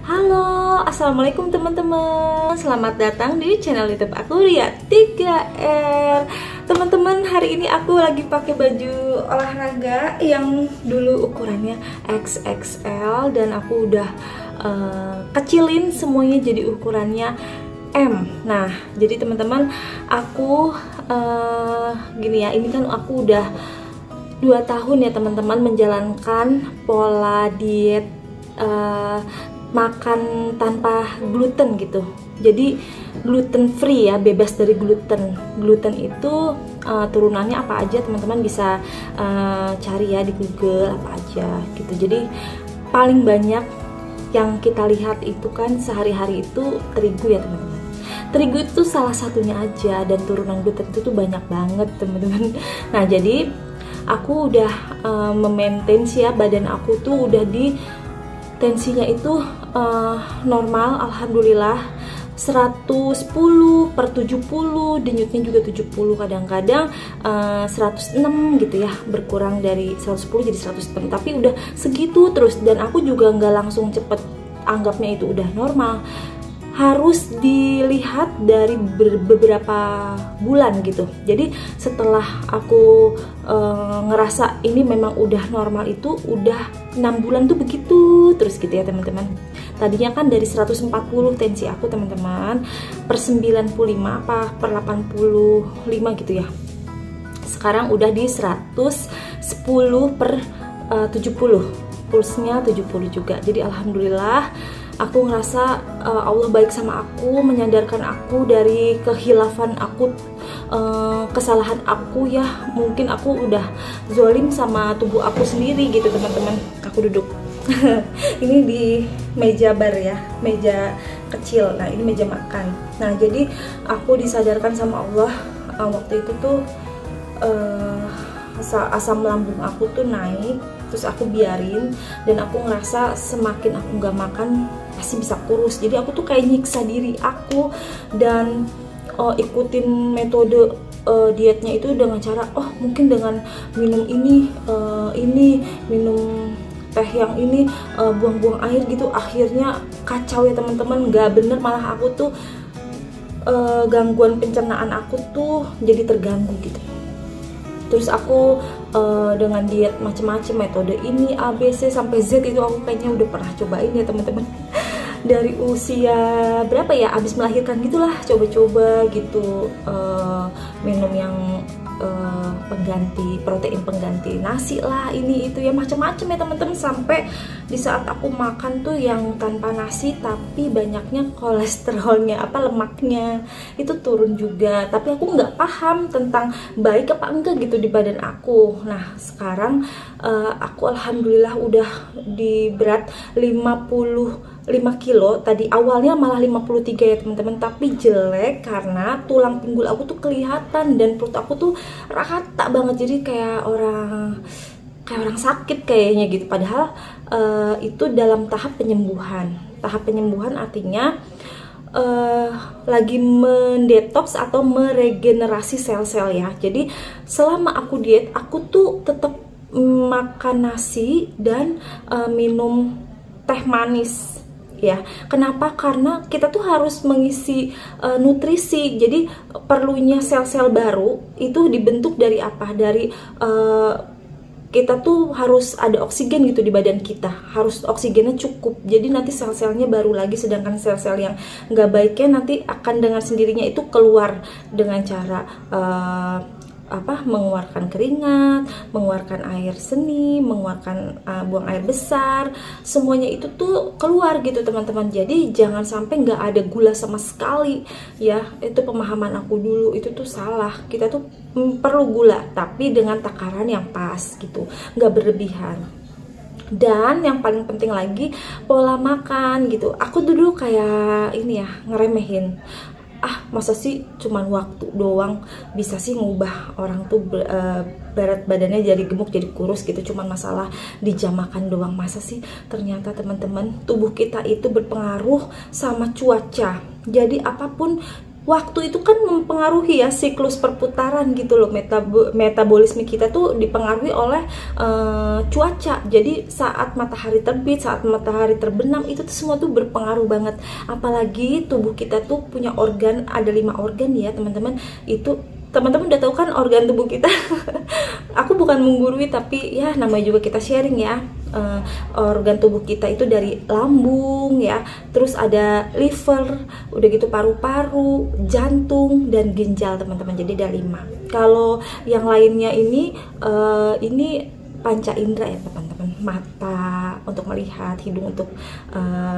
Halo, assalamualaikum teman-teman. Selamat datang di channel YouTube aku Ria 3R. Teman-teman, hari ini aku lagi pakai baju olahraga yang dulu ukurannya XXL dan aku udah kecilin semuanya jadi ukurannya M. Nah, jadi teman-teman, aku gini ya, ini kan aku udah 2 tahun ya teman-teman menjalankan pola diet makan tanpa gluten gitu. Jadi gluten free ya, bebas dari gluten. Gluten itu turunannya apa aja teman-teman bisa cari ya di Google apa aja gitu. Jadi paling banyak yang kita lihat itu kan sehari-hari itu terigu ya teman-teman. Terigu itu salah satunya aja, dan turunan gluten itu tuh banyak banget teman-teman. Nah, jadi aku udah memaintain ya, badan aku tuh udah di tensinya itu normal, alhamdulillah 110/70, denyutnya juga 70, kadang-kadang 106 gitu ya, berkurang dari 110 jadi 106, tapi udah segitu terus. Dan aku juga nggak langsung cepet anggapnya itu udah normal, harus dilihat dari beberapa bulan gitu. Jadi setelah aku ngerasa ini memang udah normal, itu udah 6 bulan tuh begitu terus gitu ya teman-teman. Tadinya kan dari 140 tensi aku teman-teman, per 95 apa per 85 gitu ya. Sekarang udah di 110/70, pulsnya 70 juga. Jadi alhamdulillah aku ngerasa Allah baik sama aku, menyadarkan aku dari kehilafan aku, kesalahan aku ya. Mungkin aku udah zolim sama tubuh aku sendiri gitu teman-teman. Aku duduk ini di meja bar ya, meja kecil. Nah, ini meja makan. Nah, jadi aku disadarkan sama Allah waktu itu tuh asam lambung aku tuh naik, terus aku biarin, dan aku ngerasa semakin aku nggak makan pasti bisa kurus. Jadi aku tuh kayak nyiksa diri aku dan ikutin metode dietnya itu dengan cara mungkin dengan minum ini minum teh yang ini, buang-buang air gitu. Akhirnya kacau ya teman-teman, nggak bener, malah aku tuh gangguan pencernaan aku tuh jadi terganggu gitu. Terus aku dengan diet macem-macem, metode ini A, B, C sampai Z itu aku kayaknya udah pernah cobain ya teman-teman. Dari usia berapa ya, abis melahirkan gitulah, coba-coba gitu, minum yang pengganti, protein pengganti nasi lah, ini itu ya, macam-macam ya teman-teman. Sampai di saat aku makan tuh yang tanpa nasi tapi banyaknya kolesterolnya, lemaknya itu turun juga. Tapi aku nggak paham tentang baik apa enggak gitu di badan aku. Nah, sekarang aku alhamdulillah udah di berat 55 kilo. Tadi awalnya malah 53 ya teman-teman, tapi jelek karena tulang pinggul aku tuh kelihatan dan perut aku tuh rata banget, jadi kayak orang sakit kayaknya gitu. Padahal itu dalam tahap penyembuhan. Tahap penyembuhan artinya lagi mendetoks atau meregenerasi sel-sel ya. Jadi selama aku diet, aku tuh tetap makan nasi dan minum teh manis ya. Kenapa? Karena kita tuh harus mengisi nutrisi. Jadi perlunya sel-sel baru itu dibentuk dari apa? Dari kita tuh harus ada oksigen gitu di badan kita, harus oksigennya cukup. Jadi nanti sel-selnya baru lagi, sedangkan sel-sel yang nggak baiknya nanti akan dengan sendirinya itu keluar dengan cara mengeluarkan keringat, mengeluarkan air seni, mengeluarkan buang air besar, semuanya itu tuh keluar gitu teman-teman. Jadi jangan sampai nggak ada gula sama sekali ya. Itu pemahaman aku dulu, itu tuh salah. Kita tuh perlu gula tapi dengan takaran yang pas gitu, nggak berlebihan. Dan yang paling penting lagi, pola makan gitu. Aku dulu kayak ini ya, ngeremehin, masa sih cuman waktu doang bisa sih ngubah orang tuh berat badannya jadi gemuk, jadi kurus gitu, cuman masalah di jam makan doang. Masa sih? Ternyata teman-teman, tubuh kita itu berpengaruh sama cuaca. Jadi apapun waktu itu kan mempengaruhi ya siklus perputaran gitu loh. Metabolisme kita tuh dipengaruhi oleh cuaca. Jadi saat matahari terbit, saat matahari terbenam, itu tuh semua tuh berpengaruh banget. Apalagi tubuh kita tuh punya organ, ada 5 organ ya teman-teman. Itu teman-teman udah tahu kan organ tubuh kita. Aku bukan menggurui, tapi ya namanya juga kita sharing ya. Organ tubuh kita itu dari lambung ya, terus ada liver, udah gitu paru-paru, jantung, dan ginjal teman-teman. Jadi ada 5. Kalau yang lainnya ini panca indera ya teman-teman. Mata untuk melihat, hidung untuk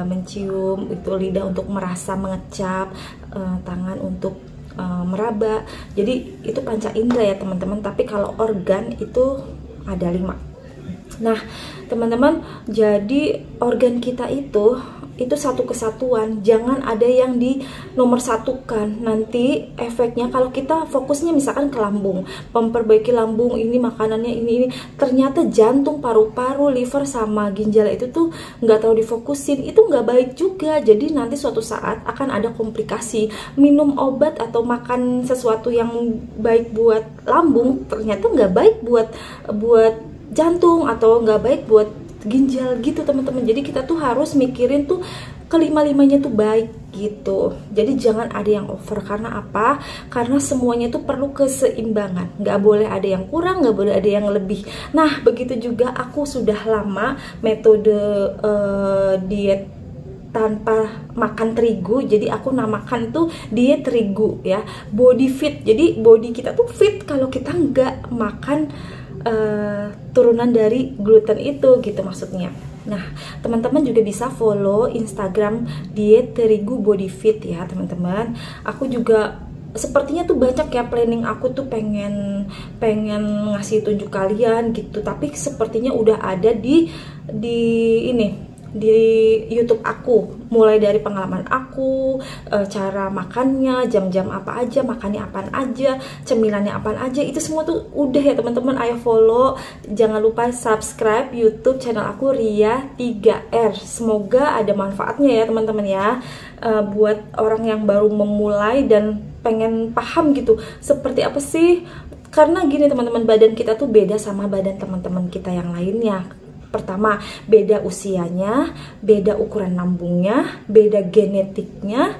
mencium, itu lidah untuk merasa, mengecap, tangan untuk meraba. Jadi itu panca indera ya teman-teman. Tapi kalau organ itu ada 5. Nah teman-teman, jadi organ kita itu satu kesatuan, jangan ada yang di nomor satukan. Nanti efeknya kalau kita fokusnya misalkan ke lambung, memperbaiki lambung, ini makanannya ini, ternyata jantung, paru-paru, liver sama ginjal itu tuh nggak terlalu difokusin, itu nggak baik juga. Jadi nanti suatu saat akan ada komplikasi. Minum obat atau makan sesuatu yang baik buat lambung ternyata nggak baik buat jantung, atau nggak baik buat ginjal gitu teman-teman. Jadi kita tuh harus mikirin tuh kelima-limanya tuh baik gitu. Jadi jangan ada yang over. Karena apa? Karena semuanya tuh perlu keseimbangan. Nggak boleh ada yang kurang, nggak boleh ada yang lebih. Nah begitu juga aku sudah lama metode diet tanpa makan terigu. Jadi aku namakan tuh diet terigu ya, body fit. Jadi body kita tuh fit kalau kita nggak makan turunan dari gluten itu gitu maksudnya. Nah teman-teman juga bisa follow Instagram diet terigu body fit ya teman-teman. Aku juga sepertinya tuh banyak ya planning aku tuh pengen ngasih tunjuk kalian gitu, tapi sepertinya udah ada di YouTube aku, mulai dari pengalaman aku, cara makannya, jam-jam apa aja, makannya apaan aja, cemilannya apaan aja, itu semua tuh udah ya teman-teman. Ayo follow, jangan lupa subscribe YouTube channel aku Ria 3R. Semoga ada manfaatnya ya teman-teman ya, buat orang yang baru memulai dan pengen paham gitu seperti apa sih. Karena gini teman-teman, badan kita tuh beda sama badan teman-teman kita yang lainnya. Pertama, beda usianya, beda ukuran lambungnya, beda genetiknya,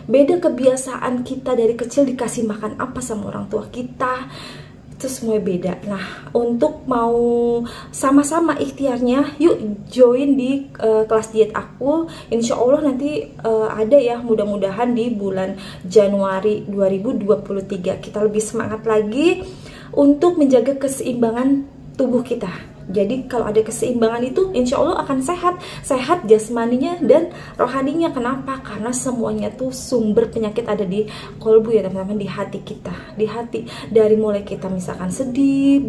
beda kebiasaan kita dari kecil dikasih makan apa sama orang tua kita. Itu semua beda. Nah, untuk mau sama-sama ikhtiarnya, yuk join di kelas diet aku. Insya Allah nanti ada ya, mudah-mudahan di bulan Januari 2023 kita lebih semangat lagi untuk menjaga keseimbangan tubuh kita. Jadi kalau ada keseimbangan itu insya Allah akan sehat jasmaninya dan rohaninya. Kenapa? Karena semuanya tuh sumber penyakit ada di kolbu ya teman-teman, di hati kita, di hati. Dari mulai kita misalkan sedih,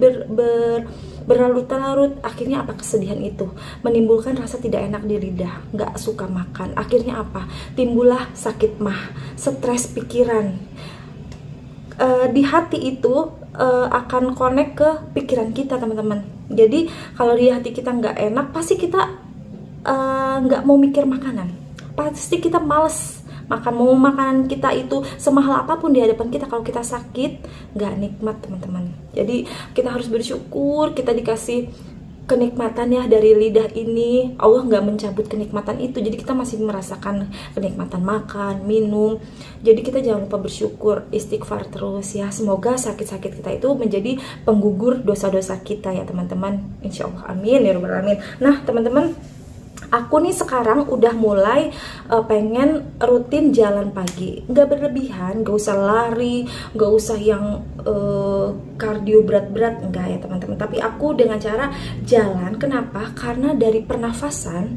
berlarut-larut, akhirnya apa? Kesedihan itu menimbulkan rasa tidak enak di lidah, nggak suka makan, akhirnya apa? Timbullah sakit mah, stres pikiran. Di hati itu akan connect ke pikiran kita teman-teman. Jadi kalau di hati kita nggak enak, pasti kita nggak mau mikir makanan, pasti kita males makan. Mau makanan kita itu semahal apapun di hadapan kita, kalau kita sakit nggak nikmat teman-teman. Jadi kita harus bersyukur kita dikasih kenikmatan ya dari lidah ini. Allah nggak mencabut kenikmatan itu, jadi kita masih merasakan kenikmatan makan, minum. Jadi kita jangan lupa bersyukur, istighfar terus ya. Semoga sakit-sakit kita itu menjadi penggugur dosa-dosa kita ya teman-teman. Insya Allah, amin ya rabbal alamin. Nah teman-teman, aku nih sekarang udah mulai pengen rutin jalan pagi, nggak berlebihan, nggak usah lari, nggak usah yang kardio berat-berat, enggak ya teman-teman. Tapi aku dengan cara jalan. Kenapa? Karena dari pernafasan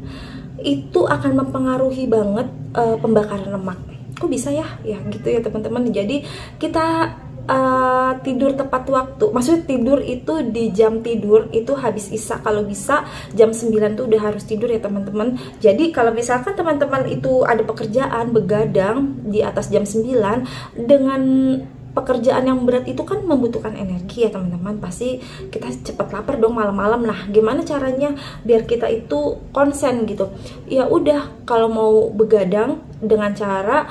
itu akan mempengaruhi banget pembakaran lemak. Kok bisa ya? Ya gitu ya teman-teman. Jadi kita tidur tepat waktu, maksudnya tidur itu di jam tidur itu habis isya, kalau bisa jam 9 tuh udah harus tidur ya teman-teman. Jadi kalau misalkan teman-teman itu ada pekerjaan begadang di atas jam 9, dengan pekerjaan yang berat itu kan membutuhkan energi ya teman-teman. Pasti kita cepat lapar dong malam-malam. Nah, gimana caranya biar kita itu konsen gitu? Ya udah, kalau mau begadang dengan cara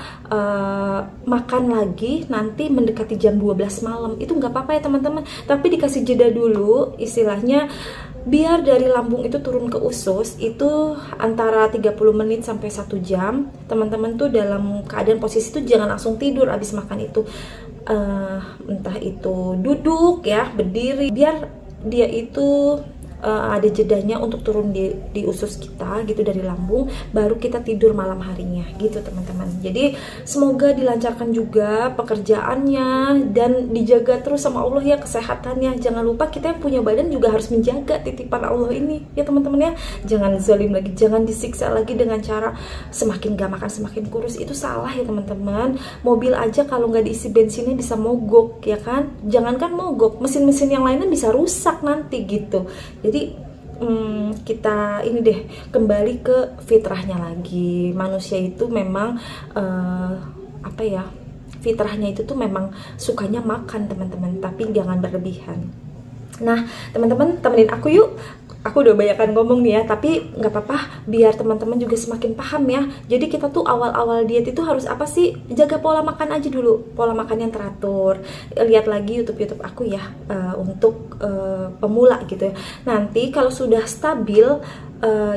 makan lagi nanti mendekati jam 12 malam. Itu nggak apa-apa ya teman-teman. Tapi dikasih jeda dulu, istilahnya biar dari lambung itu turun ke usus itu antara 30 menit sampai 1 jam. Teman-teman tuh dalam keadaan posisi itu jangan langsung tidur abis makan itu, entah itu duduk ya, berdiri, biar dia itu ada jedanya untuk turun di usus kita gitu dari lambung, baru kita tidur malam harinya gitu teman-teman. Jadi semoga dilancarkan juga pekerjaannya dan dijaga terus sama Allah ya kesehatannya. Jangan lupa kita yang punya badan juga harus menjaga titipan Allah ini ya teman-teman ya. Jangan zalim lagi, jangan disiksa lagi dengan cara semakin gak makan semakin kurus. Itu salah ya teman-teman. Mobil aja kalau nggak diisi bensinnya bisa mogok ya kan. Jangankan mogok, mesin-mesin yang lainnya bisa rusak nanti gitu. Jadi kita ini deh kembali ke fitrahnya lagi. Manusia itu memang apa ya, fitrahnya itu tuh memang sukanya makan teman-teman, tapi jangan berlebihan. Nah teman-teman temenin aku yuk. Aku udah banyakan ngomong nih ya, tapi nggak apa-apa biar teman-teman juga semakin paham ya. Jadi kita tuh awal-awal diet itu harus apa sih? Jaga pola makan aja dulu, pola makan yang teratur. Lihat lagi YouTube aku ya, untuk pemula gitu ya. Nanti kalau sudah stabil,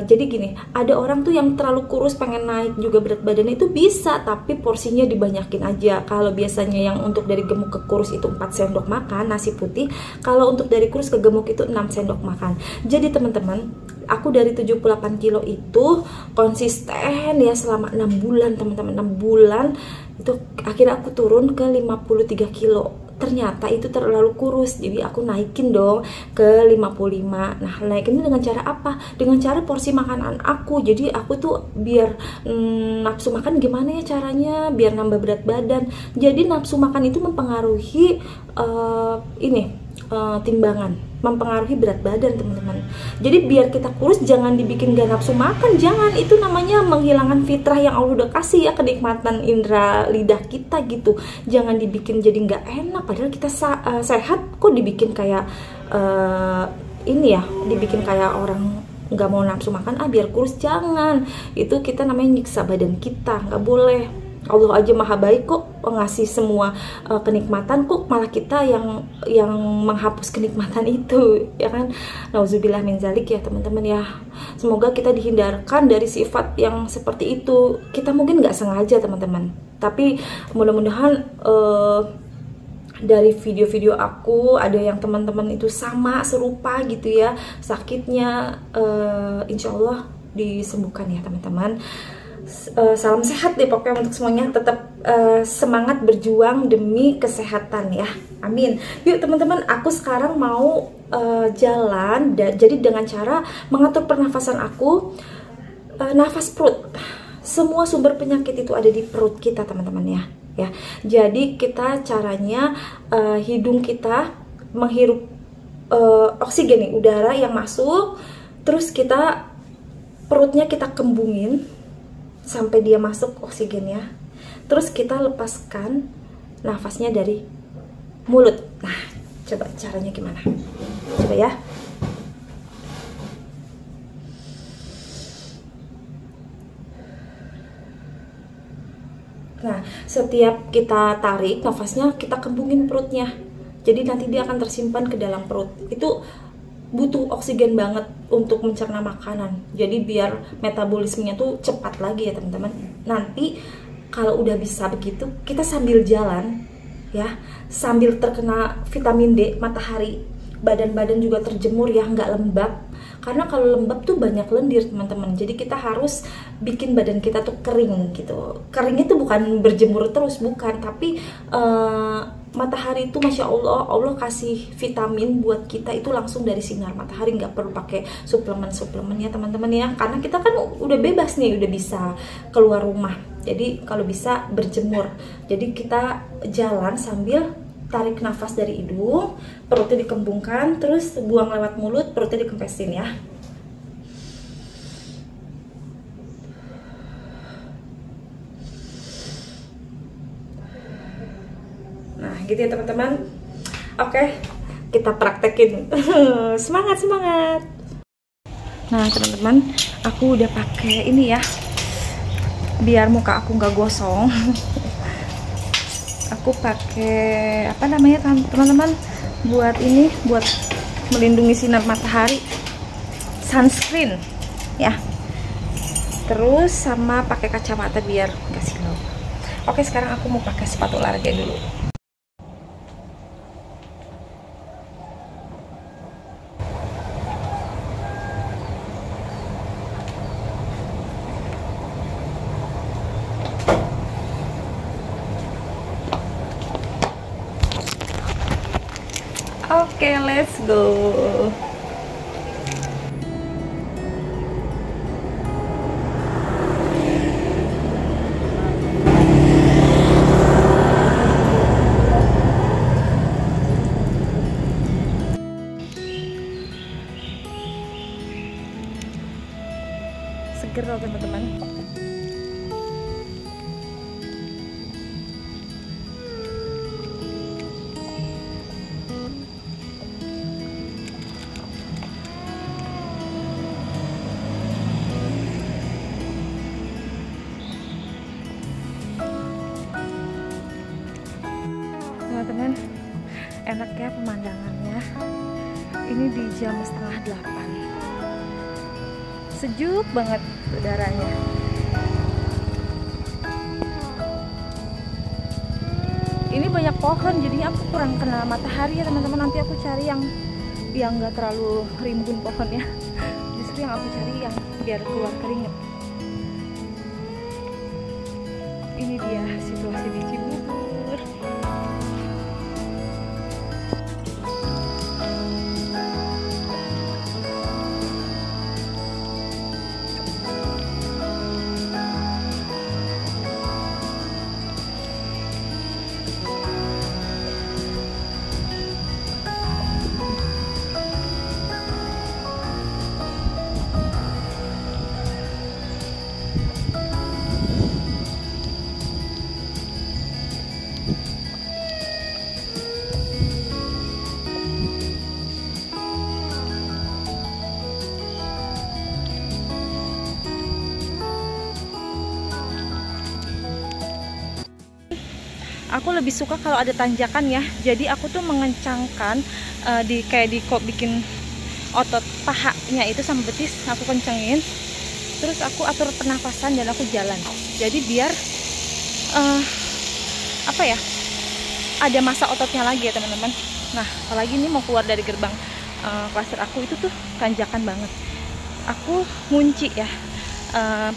jadi gini, ada orang tuh yang terlalu kurus pengen naik juga berat badannya itu bisa, tapi porsinya dibanyakin aja. Kalau biasanya yang untuk dari gemuk ke kurus itu 4 sendok makan nasi putih, kalau untuk dari kurus ke gemuk itu 6 sendok makan. Jadi teman-teman, aku dari 78 kilo itu konsisten ya selama 6 bulan teman-teman. 6 bulan itu akhirnya aku turun ke 53 kilo. Ternyata itu terlalu kurus, jadi aku naikin dong ke 55. Nah naikin dengan cara apa? Dengan cara porsi makanan aku. Jadi aku tuh biar nafsu makan gimana ya caranya biar nambah berat badan. Jadi nafsu makan itu mempengaruhi timbangan, mempengaruhi berat badan teman-teman. Jadi biar kita kurus jangan dibikin gak nafsu makan, jangan. Itu namanya menghilangkan fitrah yang Allah udah kasih ya, kenikmatan indera lidah kita gitu. Jangan dibikin jadi gak enak, padahal kita sehat kok dibikin kayak dibikin kayak orang nggak mau nafsu makan biar kurus. Jangan, itu kita namanya nyiksa badan kita, nggak boleh. Allah aja maha baik kok, ngasih semua kenikmatan, kok malah kita yang menghapus kenikmatan itu ya kan. Nauzubillah min zalik ya teman-teman ya. Semoga kita dihindarkan dari sifat yang seperti itu. Kita mungkin nggak sengaja teman-teman, tapi mudah-mudahan dari video-video aku ada yang teman-teman itu sama serupa gitu ya sakitnya, insya Allah disembuhkan ya teman-teman. Salam sehat deh pokoknya untuk semuanya. Tetap semangat berjuang demi kesehatan ya, amin. Yuk teman-teman, aku sekarang mau jalan. Jadi dengan cara mengatur pernafasan aku, nafas perut. Semua sumber penyakit itu ada di perut kita teman-teman ya. Jadi kita caranya hidung kita menghirup oksigen nih, udara yang masuk, terus kita perutnya kita kembungin sampai dia masuk oksigennya, terus kita lepaskan nafasnya dari mulut. Nah coba caranya gimana, coba ya. Nah setiap kita tarik nafasnya kita kembungin perutnya, jadi nanti dia akan tersimpan ke dalam perut. Itu butuh oksigen banget untuk mencerna makanan, jadi biar metabolismenya tuh cepat lagi ya teman-teman. Nanti kalau udah bisa begitu, kita sambil jalan ya, sambil terkena vitamin D matahari, badan-badan juga terjemur ya, nggak lembab. Karena kalau lembab tuh banyak lendir teman-teman, jadi kita harus bikin badan kita tuh kering gitu. Keringnya tuh bukan berjemur terus, bukan, tapi matahari itu masya Allah, Allah kasih vitamin buat kita itu langsung dari sinar matahari, nggak perlu pakai suplemen ya teman-teman ya. Karena kita kan udah bebas nih, udah bisa keluar rumah, jadi kalau bisa berjemur. Jadi kita jalan sambil tarik nafas dari hidung, perutnya dikembungkan, terus buang lewat mulut, perutnya dikempesin ya. Nah gitu ya teman-teman. Oke, kita praktekin. Semangat. Nah teman-teman, aku udah pakai ini ya, biar muka aku nggak gosong. Aku pakai apa namanya teman-teman, buat ini, buat melindungi sinar matahari, sunscreen ya. Terus sama pakai kacamata biar nggak silau. Oke, sekarang aku mau pakai sepatu olahraga dulu. Oke, let's go. Seger loh teman-teman. Teman-teman, enaknya pemandangannya ini di jam 7:30. Sejuk banget udaranya. Ini banyak pohon, jadinya aku kurang kena matahari ya teman-teman. Nanti aku cari yang nggak terlalu rimbun pohonnya. Justru yang aku cari yang biar keluar keringet. Ini dia situasi di Cibubur. Aku lebih suka kalau ada tanjakan ya. Jadi aku tuh mengencangkan kok bikin otot pahanya itu sama betis aku kencengin. Terus aku atur pernafasan dan aku jalan. Jadi biar apa ya? Ada masa ototnya lagi ya teman-teman. Nah, apalagi ini mau keluar dari gerbang klaster aku itu tuh tanjakan banget. Aku ngunci ya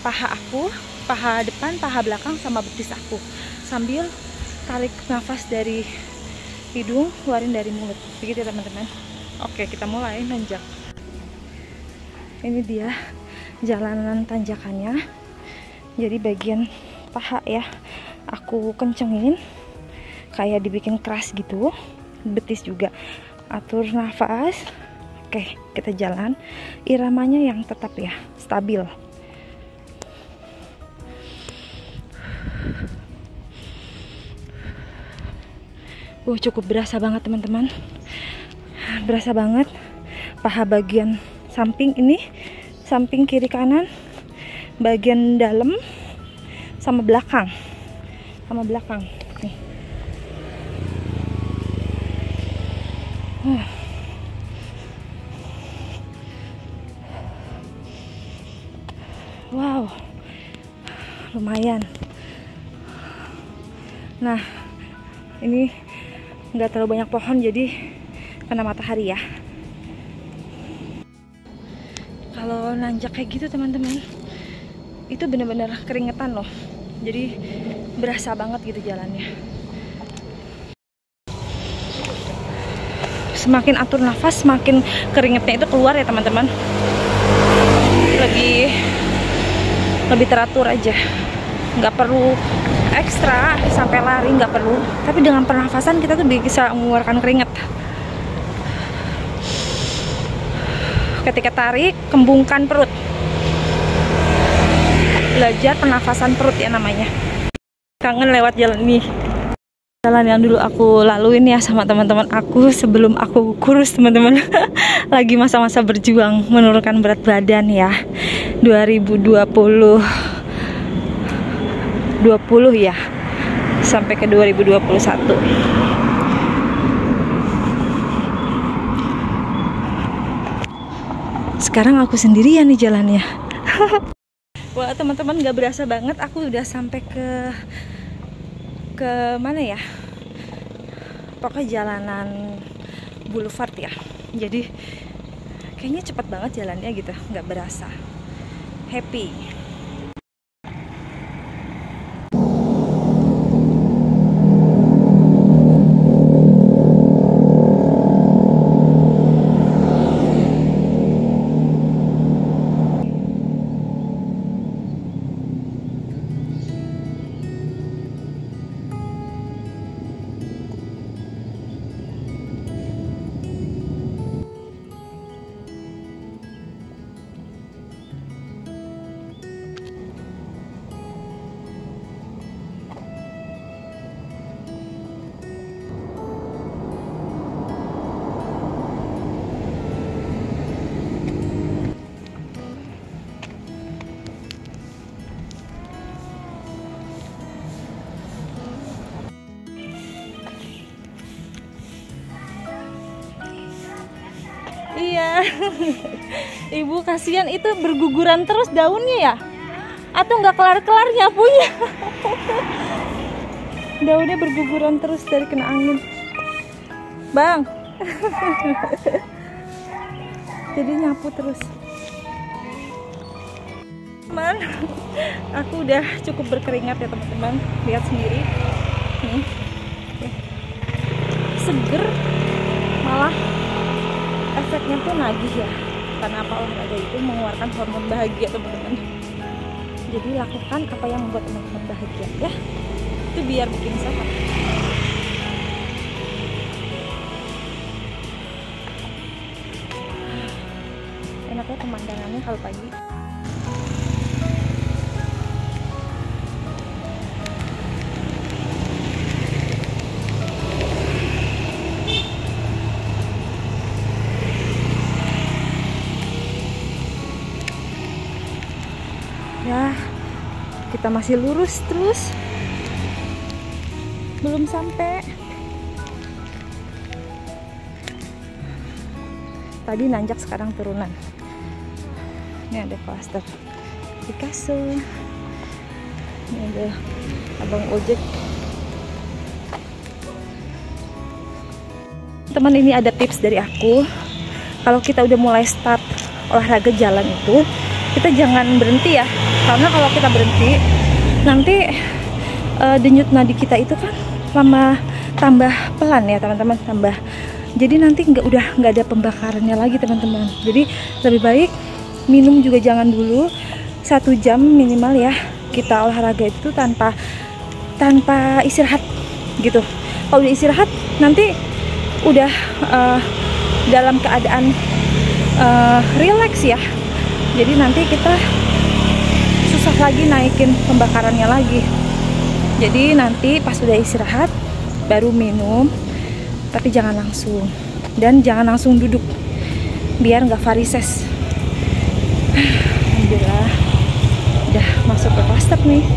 paha aku, paha depan, paha belakang sama betis aku. Sambil tarik nafas dari hidung, keluarin dari mulut. Begitu ya teman-teman. Oke, kita mulai nanjak. Ini dia jalanan tanjakannya. Jadi bagian paha ya, aku kencengin kayak dibikin keras gitu. Betis juga atur nafas. Oke, kita jalan. Iramanya yang tetap ya, stabil. Cukup berasa banget teman-teman. Berasa banget paha bagian samping ini, samping kiri kanan, bagian dalam sama belakang. Nih. Wow. Lumayan. Nah, ini nggak terlalu banyak pohon jadi kena matahari ya. Kalau nanjak kayak gitu teman-teman, itu bener-bener keringetan loh. Jadi berasa banget gitu jalannya. Semakin atur nafas, semakin keringetnya itu keluar ya teman-teman. Lebih teratur aja. Nggak perlu ekstra sampai lari, nggak perlu, tapi dengan pernafasan kita tuh bisa mengeluarkan keringat. Ketika tarik, kembungkan perut, belajar pernafasan perut ya namanya. Kangen lewat jalan ini. Jalan yang dulu aku laluin ya sama teman-teman aku sebelum aku kurus, teman-teman. Lagi masa-masa berjuang menurunkan berat badan ya. 2020 ya sampai ke 2021. Sekarang aku sendirian nih jalannya. Wah, teman-teman, gak berasa banget aku udah sampai ke mana ya, pokoknya jalanan Boulevard ya. Jadi kayaknya cepet banget jalannya gitu, nggak berasa. Happy. Iya. Ibu kasihan, itu berguguran terus daunnya ya, atau nggak kelar-kelar nyapunya. Daunnya berguguran terus dari kena angin, Bang. Jadi nyapu terus. Teman, aku udah cukup berkeringat ya teman-teman, lihat sendiri nih. Seger, malah efeknya tuh nagih ya, karena apa, olahraga itu mengeluarkan hormon bahagia teman-teman. Jadi lakukan apa yang membuat teman-teman bahagia ya, itu biar bikin sehat. Enaknya pemandangannya kalau pagi. Ya, kita masih lurus terus, belum sampai. Tadi nanjak, sekarang turunan. Ini ada klaster Picasso, ini ada abang ojek. Teman, ini ada tips dari aku. Kalau kita udah mulai start olahraga jalan itu, kita jangan berhenti ya, karena kalau kita berhenti nanti denyut nadi kita itu kan lama tambah pelan ya teman-teman, tambah. Jadi nanti udah nggak ada pembakarannya lagi teman-teman. Jadi lebih baik minum juga jangan dulu, 1 jam minimal ya kita olahraga itu tanpa istirahat gitu. Kalau udah istirahat nanti udah dalam keadaan relax ya. Jadi nanti kita susah lagi naikin pembakarannya lagi. Jadi nanti pas udah istirahat baru minum, tapi jangan langsung, dan jangan langsung duduk biar nggak varises. Alhamdulillah udah masuk ke klaster nih.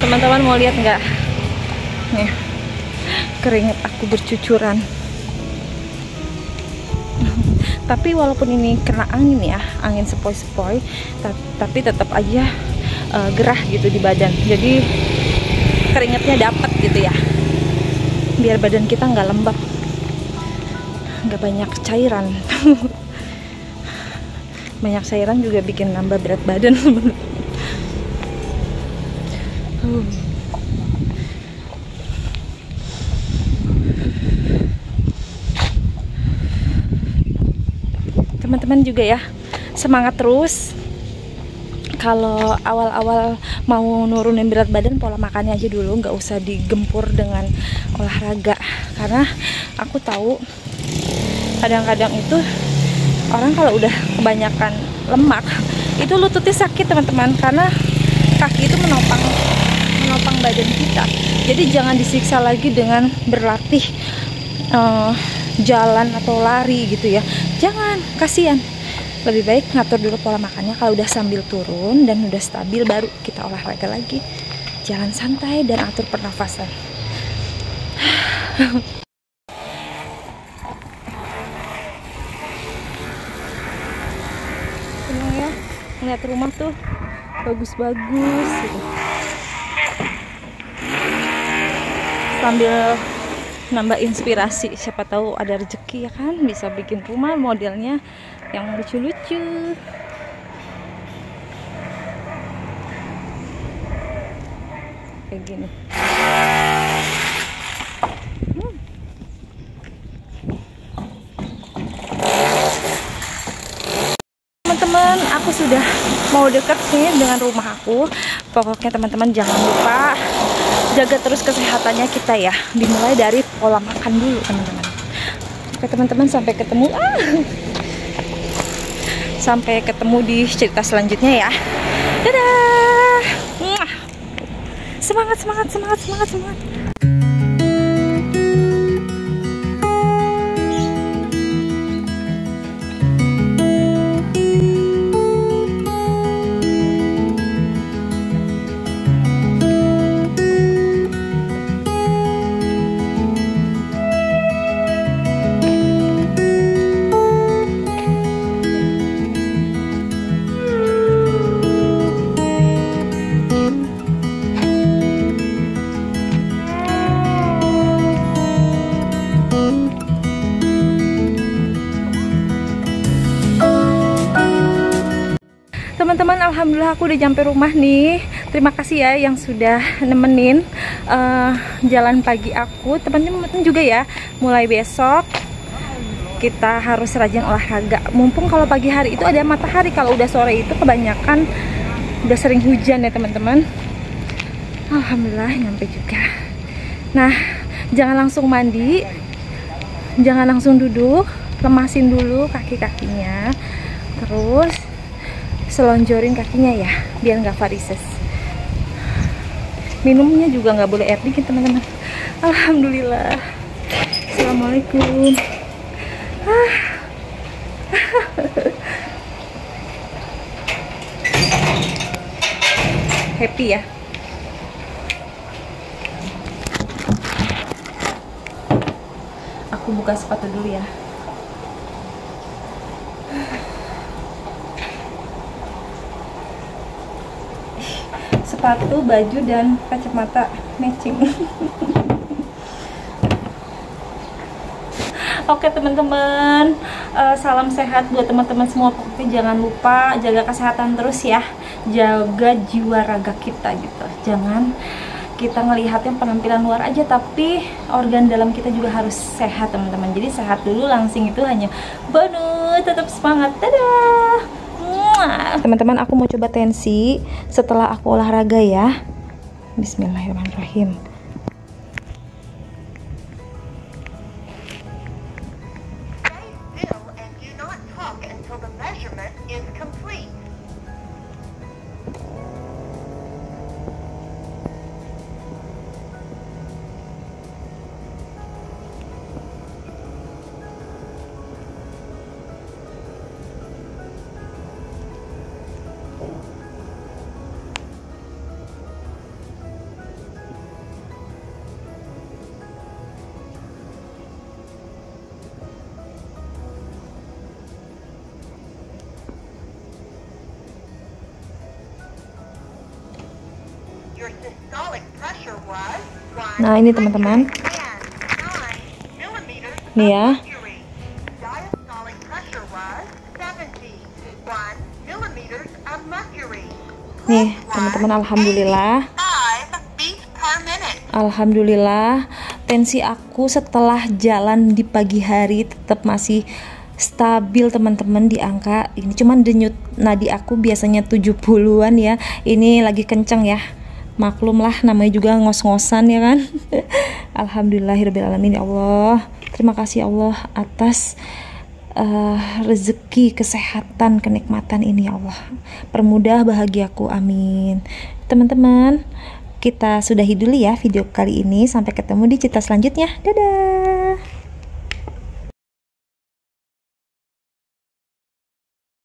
Teman-teman mau lihat nggak? Nih, keringat aku bercucuran. Tapi walaupun ini kena angin ya, angin sepoi-sepoi, tapi tetap aja gerah gitu di badan. Jadi keringatnya dapat gitu ya, biar badan kita nggak lembab, nggak banyak cairan. Banyak cairan juga bikin nambah berat badan. Teman-teman juga ya, semangat terus. Kalau awal-awal mau nurunin berat badan, pola makannya aja dulu, nggak usah digempur dengan olahraga. Karena aku tahu kadang-kadang itu orang kalau udah kebanyakan lemak itu lututnya sakit teman-teman, karena kaki itu menopang menopang badan kita. Jadi jangan disiksa lagi dengan berlatih jalan atau lari gitu ya. Jangan, kasihan. Lebih baik ngatur dulu pola makannya. Kalau udah sambil turun dan udah stabil, baru kita olahraga lagi. Jalan santai dan atur pernafasan. Senang ya ngeliat rumah tuh bagus-bagus gitu. Sambil nambah inspirasi, siapa tahu ada rezeki ya kan, bisa bikin rumah modelnya yang lucu-lucu. Kayak gini. Teman-teman, aku sudah mau deket nih dengan rumah aku. Pokoknya teman-teman jangan lupa jaga terus kesehatannya kita ya. Dimulai dari pola makan dulu teman-teman. Oke teman-teman, sampai ketemu. Sampai ketemu di cerita selanjutnya ya. Dadah. Semangat, semangat, semangat, semangat, semangat. Teman-teman, alhamdulillah aku udah sampai rumah nih. Terima kasih ya yang sudah nemenin jalan pagi aku. Teman-teman juga ya, mulai besok kita harus rajin olahraga. Mumpung kalau pagi hari itu ada matahari, kalau udah sore itu kebanyakan udah sering hujan ya teman-teman. Alhamdulillah nyampe juga. Nah, jangan langsung mandi, jangan langsung duduk, lemasin dulu kaki-kakinya, terus selonjorin kakinya ya, biar nggak varises. Minumnya juga nggak boleh air dingin teman-teman. Alhamdulillah. Assalamualaikum. Happy ya. Aku buka sepatu dulu ya. Sepatu, baju, dan kacamata matching. Oke teman-teman, salam sehat buat teman-teman semua. Pokoknya jangan lupa jaga kesehatan terus ya, jaga jiwa raga kita gitu. Jangan kita ngelihatnya penampilan luar aja, tapi organ dalam kita juga harus sehat teman-teman. Jadi sehat dulu, langsing itu hanya bonus. Tetap semangat, dadah. Teman-teman, aku mau coba tensi setelah aku olahraga ya. Bismillahirrahmanirrahim. Nah ini teman-teman, nih ya. Nih teman-teman, alhamdulillah. Alhamdulillah tensi aku setelah jalan di pagi hari tetap masih stabil teman-teman di angka ini. Cuman denyut nadi aku biasanya 70-an ya, ini lagi kenceng ya. Maklum lah, namanya juga ngos-ngosan ya kan. Alhamdulillahirrahmanirrahim ya Allah. Terima kasih Allah atas rezeki, kesehatan, kenikmatan ini ya Allah. Permudah bahagiaku, amin. Teman-teman, kita sudahi dulu ya video kali ini. Sampai ketemu di cerita selanjutnya. Dadah.